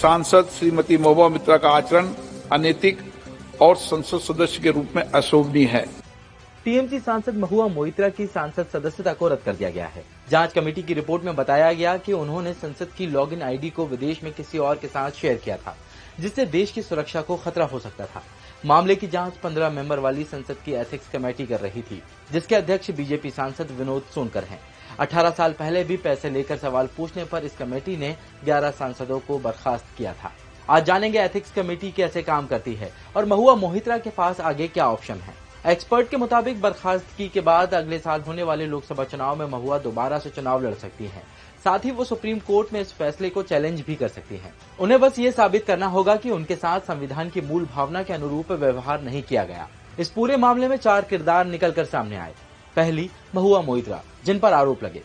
सांसद श्रीमती महुआ मोइत्रा का आचरण अनैतिक और संसद सदस्य के रूप में अशोभनीय है। टीएमसी सांसद महुआ मोइत्रा की सांसद सदस्यता को रद्द कर दिया गया है। जांच कमेटी की रिपोर्ट में बताया गया कि उन्होंने संसद की लॉगिन आईडी को विदेश में किसी और के साथ शेयर किया था, जिससे देश की सुरक्षा को खतरा हो सकता था। मामले की जांच 15 मेंबर वाली संसद की एथिक्स कमेटी कर रही थी, जिसके अध्यक्ष बीजेपी सांसद विनोद सोनकर हैं। 18 साल पहले भी पैसे लेकर सवाल पूछने पर इस कमेटी ने 11 सांसदों को बर्खास्त किया था। आज जानेंगे एथिक्स कमेटी कैसे काम करती है और महुआ मोइत्रा के पास आगे क्या ऑप्शन है। एक्सपर्ट के मुताबिक बर्खास्तगी के बाद अगले साल होने वाले लोकसभा चुनाव में महुआ दोबारा से चुनाव लड़ सकती हैं। साथ ही वो सुप्रीम कोर्ट में इस फैसले को चैलेंज भी कर सकती हैं। उन्हें बस ये साबित करना होगा कि उनके साथ संविधान की मूल भावना के अनुरूप व्यवहार नहीं किया गया। इस पूरे मामले में 4 किरदार निकल कर सामने आए। पहली, महुआ मोइत्रा, जिन पर आरोप लगे।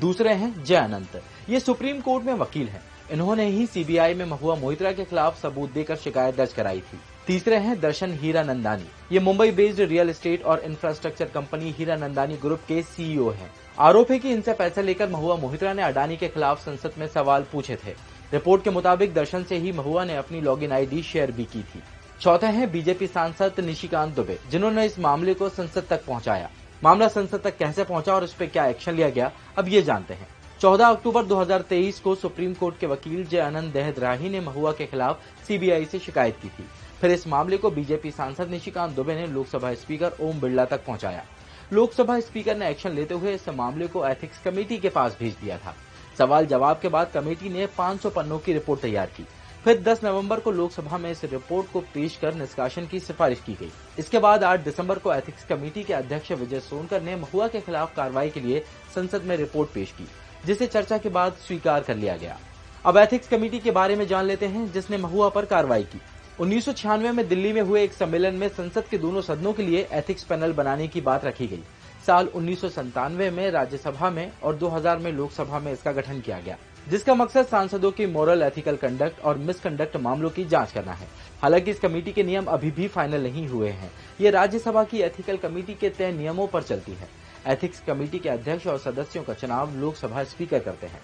दूसरे हैं जय अनंत, ये सुप्रीम कोर्ट में वकील हैं। इन्होंने ही सीबीआई में महुआ मोइत्रा के खिलाफ सबूत देकर शिकायत दर्ज कराई थी। तीसरे हैं दर्शन हीरानंदानी, ये मुंबई बेस्ड रियल एस्टेट और इंफ्रास्ट्रक्चर कंपनी हीरानंदानी ग्रुप के सीईओ हैं। आरोप है कि इनसे पैसे लेकर महुआ मोइत्रा ने अडानी के खिलाफ संसद में सवाल पूछे थे। रिपोर्ट के मुताबिक दर्शन से ही महुआ ने अपनी लॉगिन आईडी शेयर भी की थी। चौथे हैं बीजेपी सांसद निशिकांत दुबे, जिन्होंने इस मामले को संसद तक पहुंचाया। मामला संसद तक कैसे पहुंचा और इस पर क्या एक्शन लिया गया, अब ये जानते हैं। 14 अक्टूबर 2023 को सुप्रीम कोर्ट के वकील जय अनंत दहदराही ने महुआ के खिलाफ सीबीआई से शिकायत की थी। फिर इस मामले को बीजेपी सांसद निशिकांत दुबे ने लोकसभा स्पीकर ओम बिरला तक पहुंचाया। लोकसभा स्पीकर ने एक्शन लेते हुए इस मामले को एथिक्स कमेटी के पास भेज दिया था। सवाल जवाब के बाद कमेटी ने 500 पन्नों की रिपोर्ट तैयार की। फिर 10 नवंबर को लोकसभा में इस रिपोर्ट को पेश कर निष्कासन की सिफारिश की गई। इसके बाद 8 दिसंबर को एथिक्स कमेटी के अध्यक्ष विजय सोनकर ने महुआ के खिलाफ कार्रवाई के लिए संसद में रिपोर्ट पेश की, जिसे चर्चा के बाद स्वीकार कर लिया गया। अब एथिक्स कमेटी के बारे में जान लेते हैं, जिसने महुआ पर कार्रवाई की। 1996 में दिल्ली में हुए एक सम्मेलन में संसद के दोनों सदनों के लिए एथिक्स पैनल बनाने की बात रखी गई। साल 1997 में राज्यसभा में और 2000 में लोकसभा में इसका गठन किया गया, जिसका मकसद सांसदों की मोरल एथिकल कंडक्ट और मिसकंडक्ट मामलों की जांच करना है। हालांकि इस कमेटी के नियम अभी भी फाइनल नहीं हुए हैं। ये राज्यसभा की एथिकल कमेटी के तय नियमों पर चलती है। एथिक्स कमेटी के अध्यक्ष और सदस्यों का चुनाव लोकसभा स्पीकर करते हैं।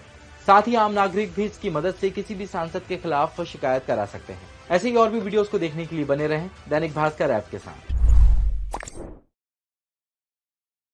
साथ ही आम नागरिक भी इसकी मदद से किसी भी सांसद के खिलाफ शिकायत करा सकते हैं। ऐसे ही और भी वीडियोस को देखने के लिए बने रहें दैनिक भास्कर ऐप के साथ।